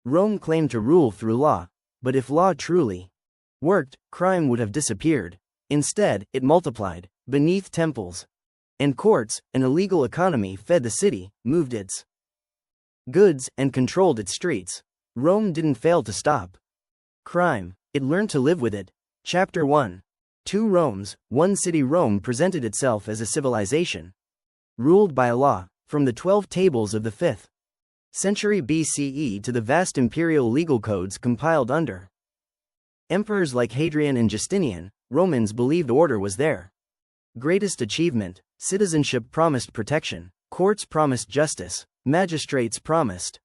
Rome claimed to rule through law, but if law truly worked, crime would have disappeared. Instead, it multiplied. Beneath temples and courts, an illegal economy fed the city, moved its goods, and controlled its streets. Rome didn't fail to stop crime, it learned to live with it. Chapter 1. Two Romes, one city. Rome presented itself as a civilization ruled by a law, from the 12 tables of the 5th century BCE to the vast imperial legal codes compiled under emperors like Hadrian and Justinian. Romans believed order was their greatest achievement. Citizenship promised protection, courts promised justice, magistrates promised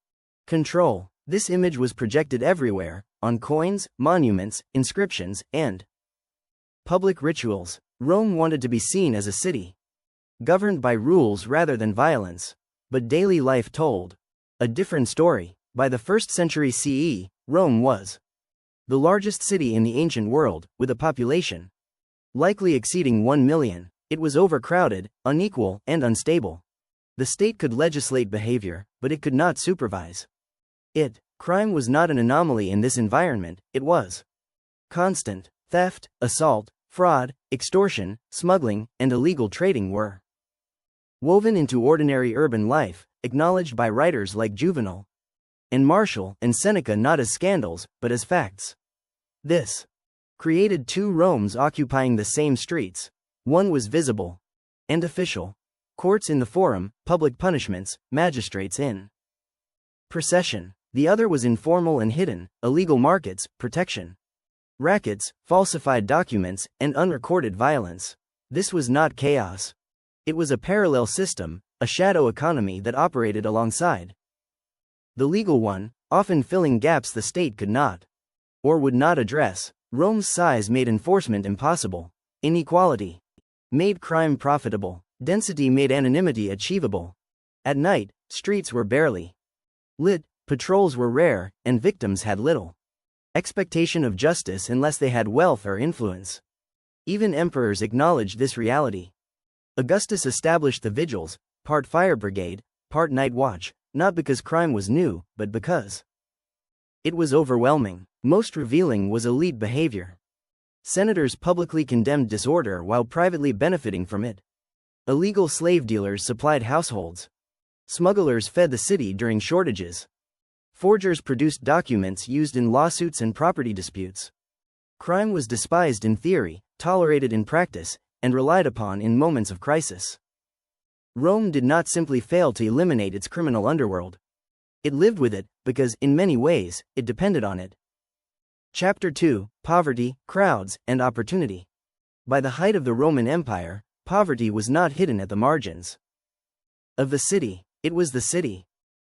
control. This image was projected everywhere, on coins, monuments, inscriptions, and public rituals. Rome wanted to be seen as a city governed by rules rather than violence. But daily life told a different story. By the 1st century CE, Rome was the largest city in the ancient world, with a population likely exceeding 1 million. It was overcrowded, unequal, and unstable. The state could legislate behavior, but it could not supervise it. Crime was not an anomaly in this environment, it was constant. Theft, assault, fraud, extortion, smuggling, and illegal trading were woven into ordinary urban life, acknowledged by writers like Juvenal and Martial and Seneca not as scandals, but as facts. This created two Romes occupying the same streets. One was visible and official, courts in the forum, public punishments, magistrates in procession. The other was informal and hidden, illegal markets, protection rackets, falsified documents, and unrecorded violence. This was not chaos. It was a parallel system, a shadow economy that operated alongside the legal one, often filling gaps the state could not or would not address. Rome's size made enforcement impossible. Inequality made crime profitable. Density made anonymity achievable. At night, streets were barely lit, patrols were rare, and victims had little expectation of justice unless they had wealth or influence. Even emperors acknowledged this reality. Augustus established the vigils, part fire brigade, part night watch, not because crime was new, but because it was overwhelming. Most revealing was elite behavior. Senators publicly condemned disorder while privately benefiting from it. Illegal slave dealers supplied households. Smugglers fed the city during shortages. Forgers produced documents used in lawsuits and property disputes. Crime was despised in theory, tolerated in practice, and relied upon in moments of crisis. Rome did not simply fail to eliminate its criminal underworld. It lived with it, because, in many ways, it depended on it. Chapter 2. Poverty, Crowds, and Opportunity. By the height of the Roman Empire, poverty was not hidden at the margins of the city. It was the city.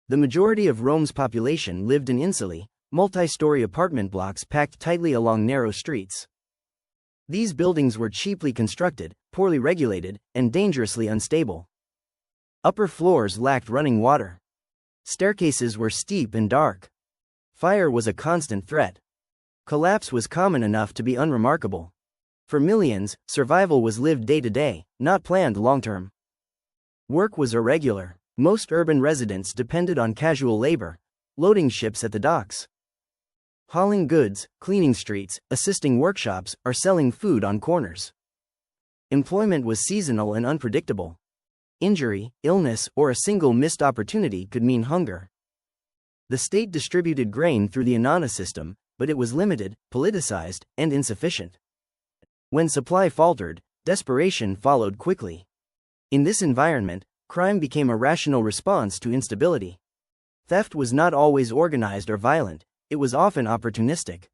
The majority of Rome's population lived in insulae, multi-story apartment blocks packed tightly along narrow streets. These buildings were cheaply constructed, poorly regulated, and dangerously unstable. Upper floors lacked running water. Staircases were steep and dark. Fire was a constant threat. Collapse was common enough to be unremarkable. For millions, survival was lived day to day, not planned long-term. Work was irregular. Most urban residents depended on casual labor, loading ships at the docks, hauling goods, cleaning streets, assisting workshops, or selling food on corners. Employment was seasonal and unpredictable. Injury, illness, or a single missed opportunity could mean hunger. The state distributed grain through the annona system, but it was limited, politicized, and insufficient. When supply faltered, desperation followed quickly. In this environment, crime became a rational response to instability. Theft was not always organized or violent, it was often opportunistic.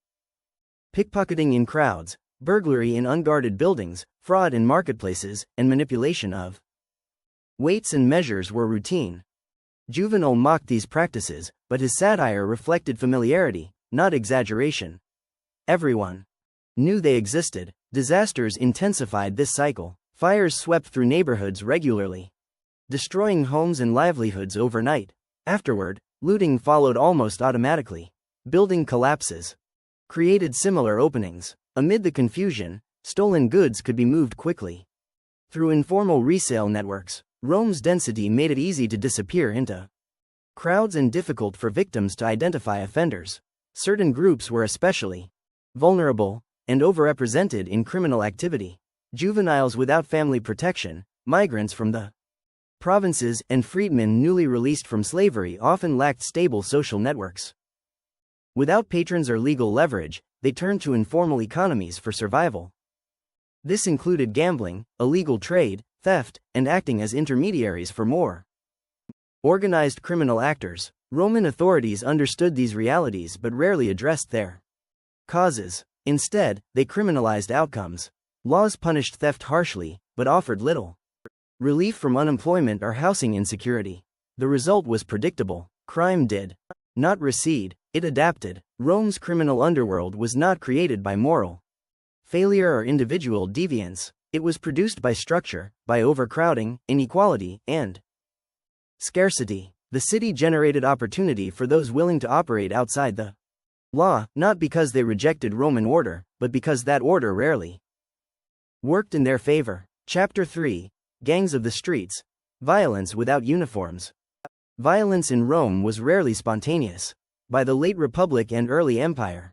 Pickpocketing in crowds, burglary in unguarded buildings, fraud in marketplaces, and manipulation of weights and measures were routine. Juvenal mocked these practices, but his satire reflected familiarity, not exaggeration. Everyone knew they existed. Disasters intensified this cycle. Fires swept through neighborhoods regularly, destroying homes and livelihoods overnight. Afterward, looting followed almost automatically. Building collapses created similar openings. Amid the confusion, stolen goods could be moved quickly through informal resale networks. Rome's density made it easy to disappear into crowds and difficult for victims to identify offenders. Certain groups were especially vulnerable and overrepresented in criminal activity. Juveniles without family protection, migrants from the provinces, and freedmen newly released from slavery often lacked stable social networks. Without patrons or legal leverage, they turned to informal economies for survival. This included gambling, illegal trade, theft, and acting as intermediaries for more organized criminal actors. Roman authorities understood these realities but rarely addressed their causes. Instead, they criminalized outcomes. Laws punished theft harshly, but offered little relief from unemployment or housing insecurity. The result was predictable. Crime did not recede, it adapted. Rome's criminal underworld was not created by moral failure or individual deviance. It was produced by structure, by overcrowding, inequality, and scarcity. The city generated opportunity for those willing to operate outside the law, not because they rejected Roman order, but because that order rarely worked in their favor. Chapter 3: Gangs of the Streets. Violence without uniforms. Violence in Rome was rarely spontaneous. By the late Republic and early Empire,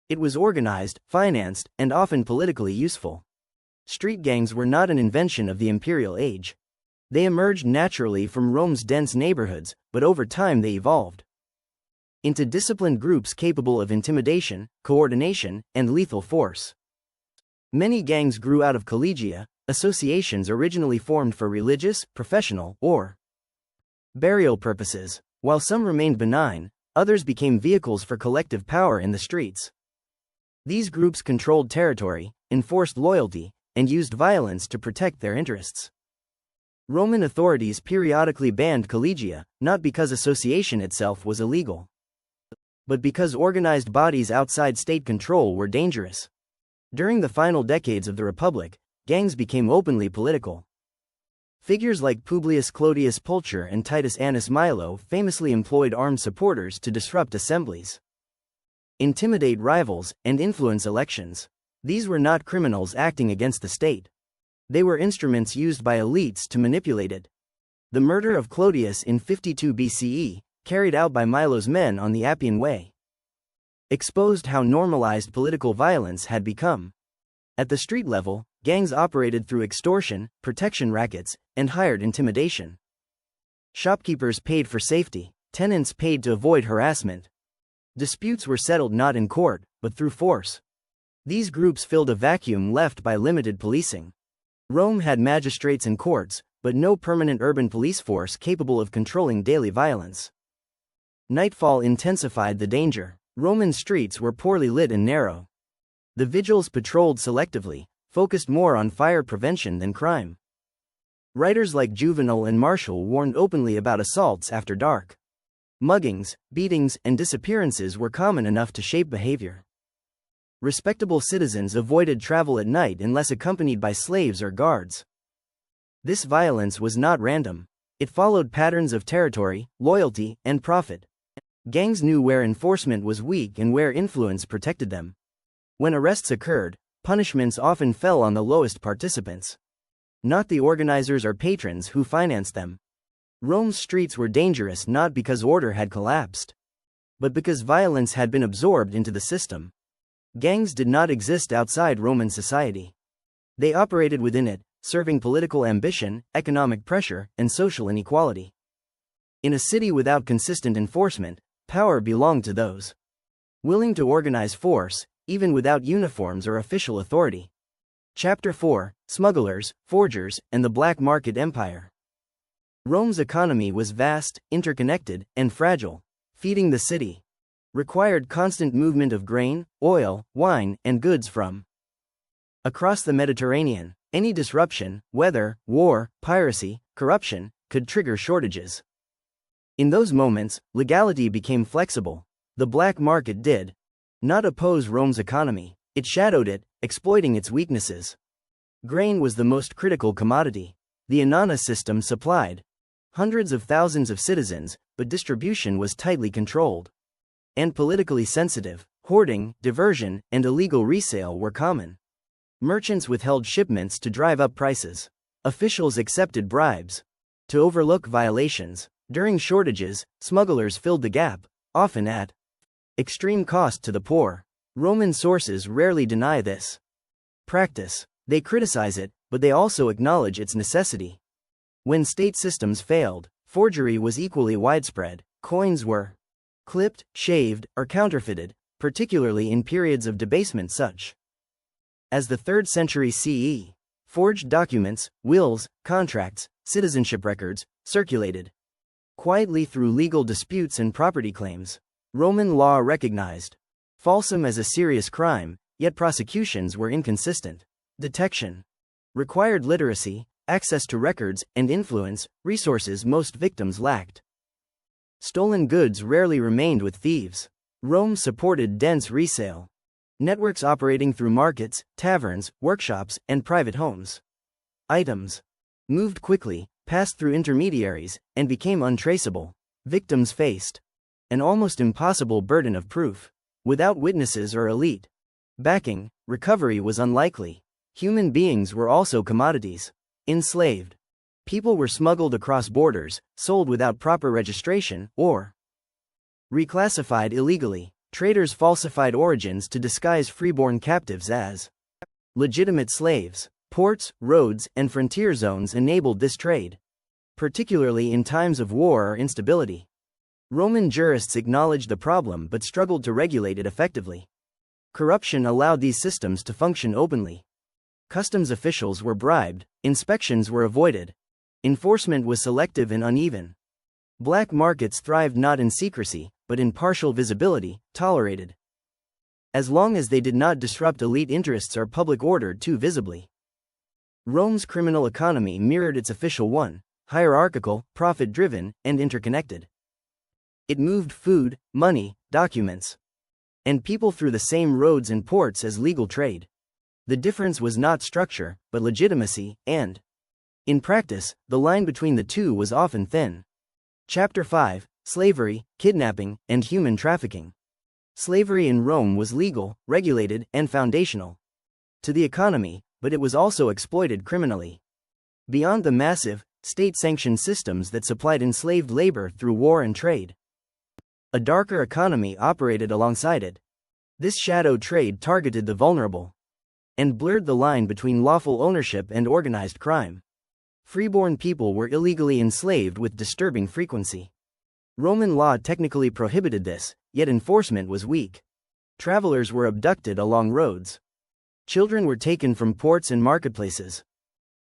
it was organized, financed, and often politically useful. Street gangs were not an invention of the imperial age. They emerged naturally from Rome's dense neighborhoods, but over time they evolved into disciplined groups capable of intimidation, coordination, and lethal force. Many gangs grew out of collegia, associations originally formed for religious, professional, or burial purposes. While some remained benign, others became vehicles for collective power in the streets. These groups controlled territory, enforced loyalty, and used violence to protect their interests. Roman authorities periodically banned collegia, not because association itself was illegal, but because organized bodies outside state control were dangerous. During the final decades of the Republic, gangs became openly political. Figures like Publius Clodius Pulcher and Titus Annus Milo famously employed armed supporters to disrupt assemblies, intimidate rivals, and influence elections. These were not criminals acting against the state. They were instruments used by elites to manipulate it. The murder of Clodius in 52 BCE, carried out by Milo's men on the Appian Way, exposed how normalized political violence had become. At the street level, gangs operated through extortion, protection rackets, and hired intimidation. Shopkeepers paid for safety, tenants paid to avoid harassment. Disputes were settled not in court, but through force. These groups filled a vacuum left by limited policing. Rome had magistrates and courts, but no permanent urban police force capable of controlling daily violence. Nightfall intensified the danger. Roman streets were poorly lit and narrow. The vigils patrolled selectively, focused more on fire prevention than crime. Writers like Juvenal and Martial warned openly about assaults after dark. Muggings, beatings, and disappearances were common enough to shape behavior. Respectable citizens avoided travel at night unless accompanied by slaves or guards. This violence was not random. It followed patterns of territory, loyalty, and profit. Gangs knew where enforcement was weak and where influence protected them. When arrests occurred, punishments often fell on the lowest participants, not the organizers or patrons who financed them. Rome's streets were dangerous not because order had collapsed, but because violence had been absorbed into the system. Gangs did not exist outside Roman society. They operated within it, serving political ambition, economic pressure, and social inequality. In a city without consistent enforcement, power belonged to those willing to organize force, even without uniforms or official authority. Chapter 4: Smugglers, Forgers, and the Black Market Empire. Rome's economy was vast, interconnected, and fragile. Feeding the city required constant movement of grain, oil, wine, and goods from across the Mediterranean. Any disruption, whether war, piracy, corruption, could trigger shortages. In those moments, legality became flexible. The black market did not oppose Rome's economy, it shadowed it, exploiting its weaknesses. Grain was the most critical commodity. The annona system supplied hundreds of thousands of citizens, but distribution was tightly controlled and politically sensitive. Hoarding, diversion, and illegal resale were common. Merchants withheld shipments to drive up prices. Officials accepted bribes to overlook violations. During shortages, smugglers filled the gap, often at extreme cost to the poor. Roman sources rarely deny this practice. They criticize it, but they also acknowledge its necessity. When state systems failed, forgery was equally widespread. Coins were clipped, shaved, or counterfeited, particularly in periods of debasement such as the 3rd century CE. Forged documents, wills, contracts, citizenship records, circulated quietly through legal disputes and property claims. Roman law recognized falsum as a serious crime, yet prosecutions were inconsistent. Detection required literacy, access to records, and influence, resources most victims lacked. Stolen goods rarely remained with thieves. Rome supported dense resale networks operating through markets, taverns, workshops, and private homes. Items moved quickly, passed through intermediaries, and became untraceable. Victims faced an almost impossible burden of proof. Without witnesses or elite backing, recovery was unlikely. Human beings were also commodities. Enslaved people were smuggled across borders, sold without proper registration, or reclassified illegally. Traders falsified origins to disguise freeborn captives as legitimate slaves. Ports, roads, and frontier zones enabled this trade, particularly in times of war or instability. Roman jurists acknowledged the problem but struggled to regulate it effectively. Corruption allowed these systems to function openly. Customs officials were bribed, inspections were avoided, enforcement was selective and uneven. Black markets thrived not in secrecy, but in partial visibility, tolerated as long as they did not disrupt elite interests or public order too visibly. Rome's criminal economy mirrored its official one, hierarchical, profit-driven, and interconnected. It moved food, money, documents, and people through the same roads and ports as legal trade. The difference was not structure, but legitimacy, and, in practice, the line between the two was often thin. Chapter 5: Slavery, Kidnapping, and Human Trafficking. Slavery in Rome was legal, regulated, and foundational to the economy, but it was also exploited criminally. Beyond the massive, state-sanctioned systems that supplied enslaved labor through war and trade, a darker economy operated alongside it. This shadow trade targeted the vulnerable and blurred the line between lawful ownership and organized crime. Freeborn people were illegally enslaved with disturbing frequency. Roman law technically prohibited this, yet enforcement was weak. Travelers were abducted along roads. Children were taken from ports and marketplaces.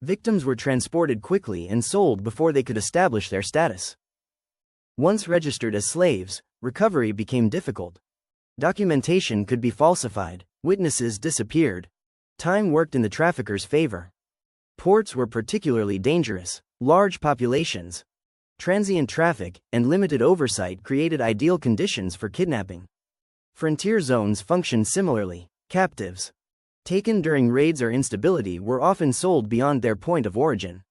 Victims were transported quickly and sold before they could establish their status. Once registered as slaves, recovery became difficult. Documentation could be falsified, witnesses disappeared. Time worked in the traffickers' favor. Ports were particularly dangerous. Large populations, transient traffic, and limited oversight created ideal conditions for kidnapping. Frontier zones functioned similarly. Captives taken during raids or instability were often sold beyond their point of origin,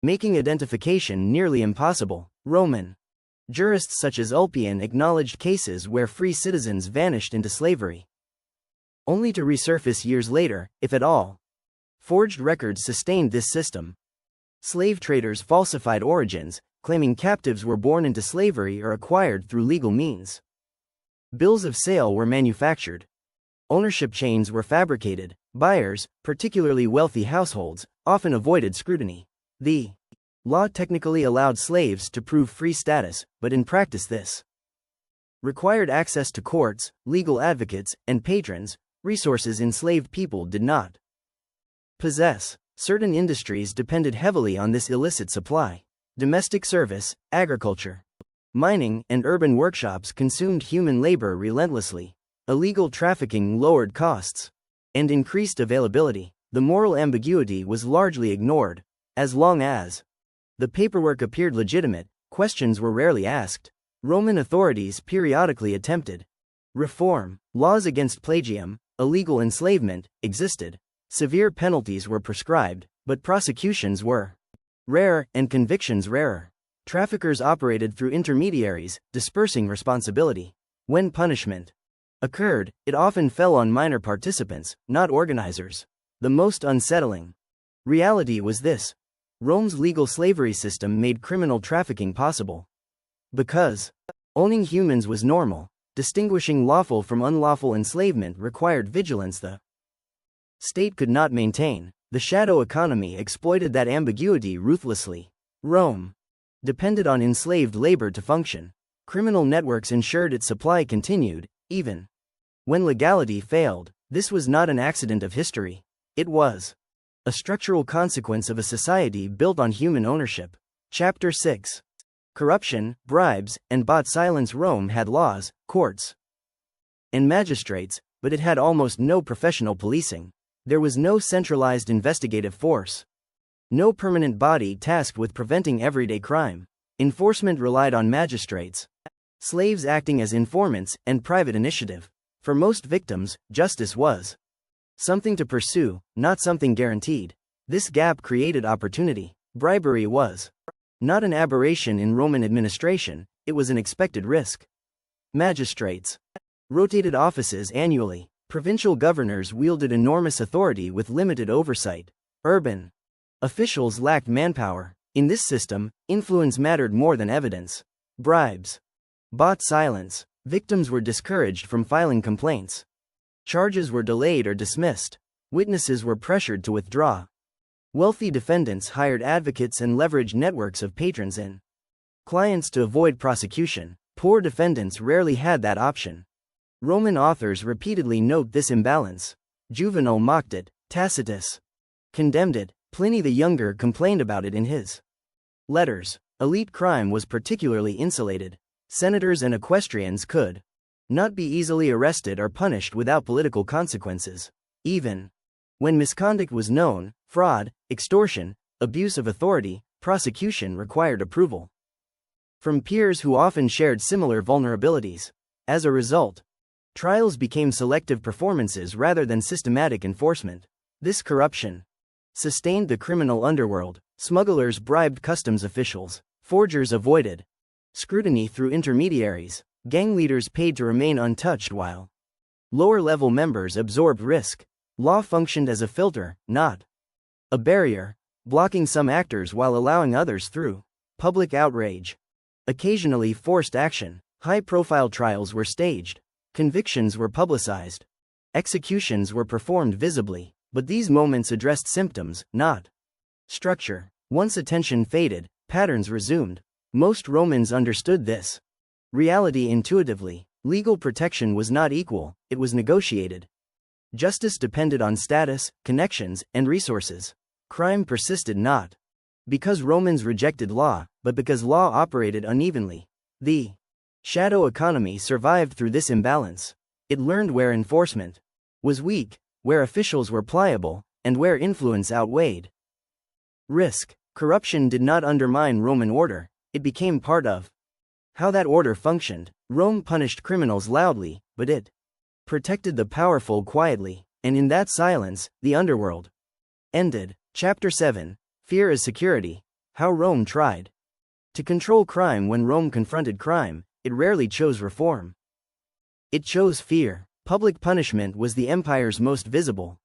making identification nearly impossible. Roman jurists such as Ulpian acknowledged cases where free citizens vanished into slavery, only to resurface years later, if at all. Forged records sustained this system. Slave traders falsified origins, claiming captives were born into slavery or acquired through legal means. Bills of sale were manufactured. Ownership chains were fabricated. Buyers, particularly wealthy households, often avoided scrutiny. The law technically allowed slaves to prove free status, but in practice this required access to courts, legal advocates, and patrons, resources enslaved people did not possess. Certain industries depended heavily on this illicit supply. Domestic service, agriculture, mining, and urban workshops consumed human labor relentlessly. Illegal trafficking lowered costs and increased availability. The moral ambiguity was largely ignored. As long as the paperwork appeared legitimate, questions were rarely asked. Roman authorities periodically attempted reform. Laws against plagium, illegal enslavement, existed. Severe penalties were prescribed, but prosecutions were rare and convictions rarer. Traffickers operated through intermediaries, dispersing responsibility. When punishment occurred, it often fell on minor participants, not organizers. The most unsettling reality was this: Rome's legal slavery system made criminal trafficking possible. Because owning humans was normal, distinguishing lawful from unlawful enslavement required vigilance the state could not maintain. The shadow economy exploited that ambiguity ruthlessly. Rome depended on enslaved labor to function. Criminal networks ensured its supply continued, even when legality failed. This was not an accident of history. It was a structural consequence of a society built on human ownership. Chapter 6. Corruption, bribes, and bought silence. Rome had laws, courts, and magistrates, but it had almost no professional policing. There was no centralized investigative force, no permanent body tasked with preventing everyday crime. Enforcement relied on magistrates, slaves acting as informants, and private initiative. For most victims, justice was something to pursue, not something guaranteed. This gap created opportunity. Bribery was not an aberration in Roman administration, it was an expected risk. Magistrates rotated offices annually. Provincial governors wielded enormous authority with limited oversight. Urban officials lacked manpower. In this system, influence mattered more than evidence. Bribes bought silence. Victims were discouraged from filing complaints. Charges were delayed or dismissed. Witnesses were pressured to withdraw. Wealthy defendants hired advocates and leveraged networks of patrons and clients to avoid prosecution. Poor defendants rarely had that option. Roman authors repeatedly note this imbalance. Juvenal mocked it, Tacitus condemned it, Pliny the Younger complained about it in his letters. Elite crime was particularly insulated. Senators and equestrians could not be easily arrested or punished without political consequences. Even when misconduct was known, fraud, extortion, abuse of authority, prosecution required approval from peers who often shared similar vulnerabilities. As a result, trials became selective performances rather than systematic enforcement. This corruption sustained the criminal underworld. Smugglers bribed customs officials. Forgers avoided scrutiny through intermediaries. Gang leaders paid to remain untouched while lower-level members absorbed risk. Law functioned as a filter, not a barrier, blocking some actors while allowing others through. Public outrage occasionally forced action. High-profile trials were staged. Convictions were publicized. Executions were performed visibly. But these moments addressed symptoms, not structure. Once attention faded, patterns resumed. Most Romans understood this reality intuitively. Legal protection was not equal, it was negotiated. Justice depended on status, connections, and resources. Crime persisted not because Romans rejected law, but because law operated unevenly. The shadow economy survived through this imbalance. It learned where enforcement was weak, where officials were pliable, and where influence outweighed risk. Corruption did not undermine Roman order, it became part of how that order functioned. Rome punished criminals loudly, but it protected the powerful quietly, and in that silence, the underworld ended. Chapter 7. Fear as Security. How Rome tried to control crime. When Rome confronted crime, it rarely chose reform. It chose fear. Public punishment was the empire's most visible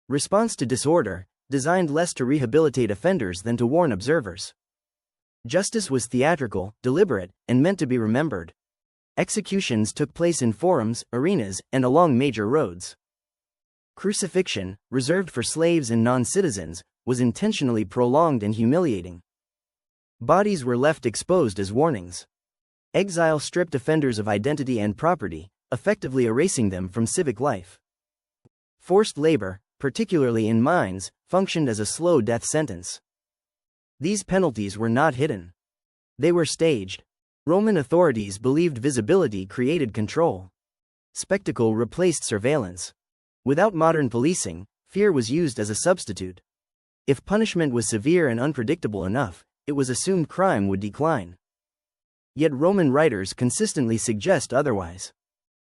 response to disorder, designed less to rehabilitate offenders than to warn observers. Justice was theatrical, deliberate, and meant to be remembered. Executions took place in forums, arenas, and along major roads. Crucifixion, reserved for slaves and non-citizens, was intentionally prolonged and humiliating. Bodies were left exposed as warnings. Exile stripped offenders of identity and property, effectively erasing them from civic life. Forced labor, particularly in mines, functioned as a slow death sentence. These penalties were not hidden. They were staged. Roman authorities believed visibility created control. Spectacle replaced surveillance. Without modern policing, fear was used as a substitute. If punishment was severe and unpredictable enough, it was assumed crime would decline. Yet Roman writers consistently suggest otherwise.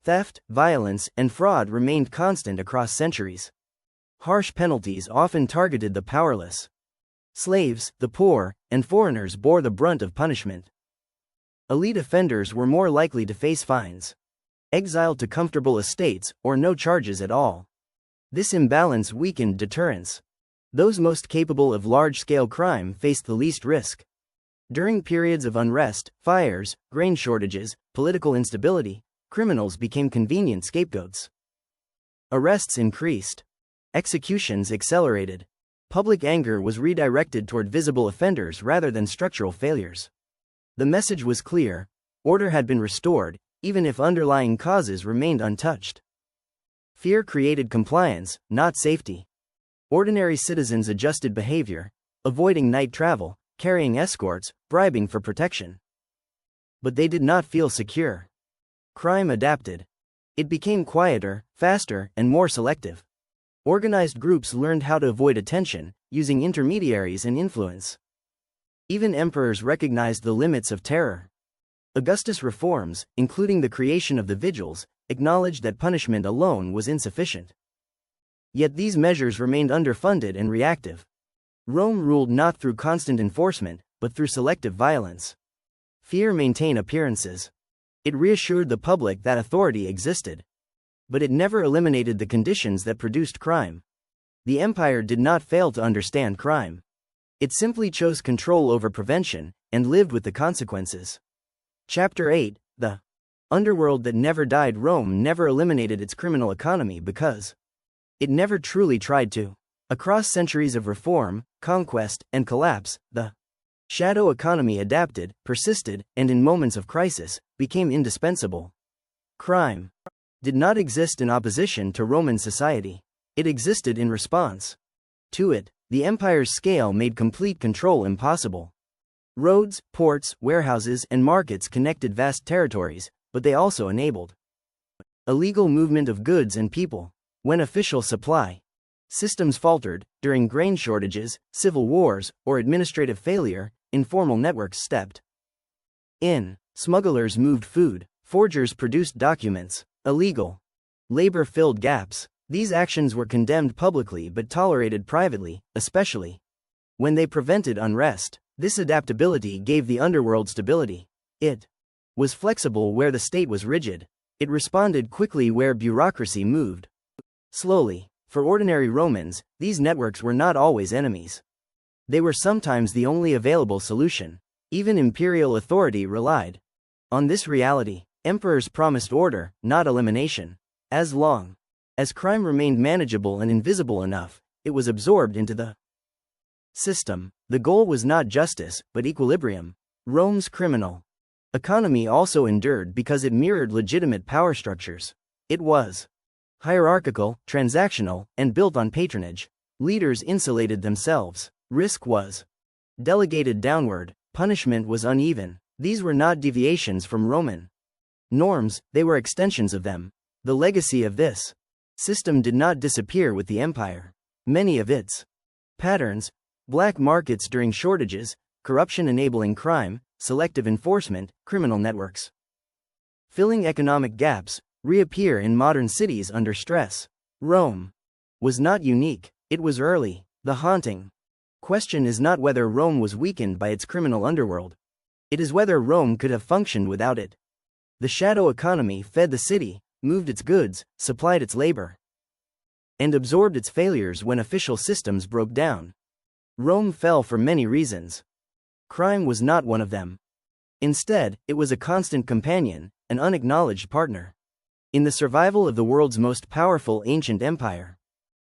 Theft, violence, and fraud remained constant across centuries. Harsh penalties often targeted the powerless. Slaves, the poor, and foreigners bore the brunt of punishment. Elite offenders were more likely to face fines, exile to comfortable estates, or no charges at all. This imbalance weakened deterrence. Those most capable of large-scale crime faced the least risk. During periods of unrest, fires, grain shortages, political instability, criminals became convenient scapegoats. Arrests increased. Executions accelerated. Public anger was redirected toward visible offenders rather than structural failures. The message was clear: order had been restored, even if underlying causes remained untouched. Fear created compliance, not safety. Ordinary citizens adjusted behavior, avoiding night travel, carrying escorts, bribing for protection. But they did not feel secure. Crime adapted. It became quieter, faster, and more selective. Organized groups learned how to avoid attention, using intermediaries and influence. Even emperors recognized the limits of terror. Augustus' reforms, including the creation of the vigils, acknowledged that punishment alone was insufficient. Yet these measures remained underfunded and reactive. Rome ruled not through constant enforcement, but through selective violence. Fear maintained appearances. It reassured the public that authority existed. But it never eliminated the conditions that produced crime. The empire did not fail to understand crime. It simply chose control over prevention, and lived with the consequences. Chapter 8, The Underworld That Never Died. Rome never eliminated its criminal economy because it never truly tried to. Across centuries of reform, conquest, and collapse, the shadow economy adapted, persisted, and in moments of crisis, became indispensable. Crime did not exist in opposition to Roman society. It existed in response to it. The empire's scale made complete control impossible. Roads, ports, warehouses, and markets connected vast territories, but they also enabled illegal movement of goods and people. When official supply systems faltered, during grain shortages, civil wars, or administrative failure, informal networks stepped in. Smugglers moved food, forgers produced documents, illegal labor filled gaps. These actions were condemned publicly but tolerated privately, especially when they prevented unrest. This adaptability gave the underworld stability. It was flexible where the state was rigid. It responded quickly where bureaucracy moved slowly. For ordinary Romans, these networks were not always enemies. They were sometimes the only available solution. Even imperial authority relied on this reality. Emperors promised order, not elimination. As long as crime remained manageable and invisible enough, it was absorbed into the system. The goal was not justice, but equilibrium. Rome's criminal economy also endured because it mirrored legitimate power structures. It was hierarchical, transactional, and built on patronage. Leaders insulated themselves. Risk was delegated downward. Punishment was uneven. These were not deviations from Roman norms, they were extensions of them. The legacy of this system did not disappear with the empire. Many of its patterns, black markets during shortages, corruption enabling crime, selective enforcement, criminal networks filling economic gaps, reappear in modern cities under stress. Rome was not unique, it was early. The haunting question is not whether Rome was weakened by its criminal underworld. It is whether Rome could have functioned without it. The shadow economy fed the city, moved its goods, supplied its labor, and absorbed its failures when official systems broke down. Rome fell for many reasons. Crime was not one of them. Instead, it was a constant companion, an unacknowledged partner in the survival of the world's most powerful ancient empire.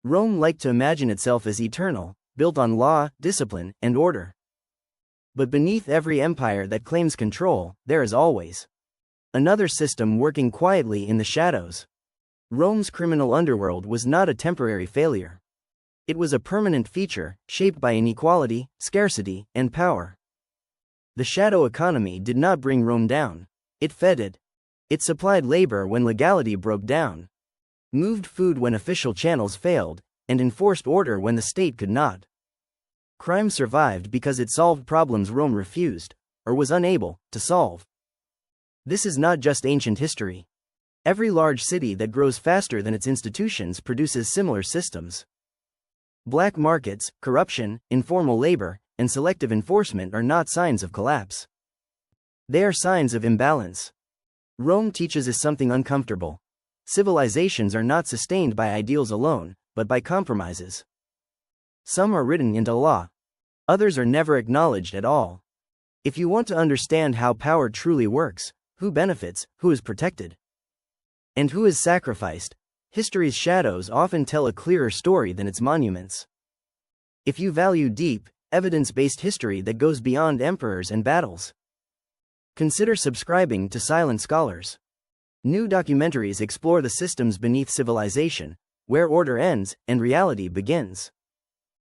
Rome liked to imagine itself as eternal, built on law, discipline, and order. But beneath every empire that claims control, there is always another system working quietly in the shadows. Rome's criminal underworld was not a temporary failure. It was a permanent feature, shaped by inequality, scarcity, and power. The shadow economy did not bring Rome down. It fed it. It supplied labor when legality broke down, moved food when official channels failed, and enforced order when the state could not. Crime survived because it solved problems Rome refused, or was unable, to solve. This is not just ancient history. Every large city that grows faster than its institutions produces similar systems. Black markets, corruption, informal labor, and selective enforcement are not signs of collapse. They are signs of imbalance. Rome teaches us something uncomfortable. Civilizations are not sustained by ideals alone, but by compromises. Some are written into law. Others are never acknowledged at all. If you want to understand how power truly works, who benefits, who is protected, and who is sacrificed, history's shadows often tell a clearer story than its monuments. If you value deep, evidence-based history that goes beyond emperors and battles, consider subscribing to Silent Scholars. New documentaries explore the systems beneath civilization, where order ends and reality begins.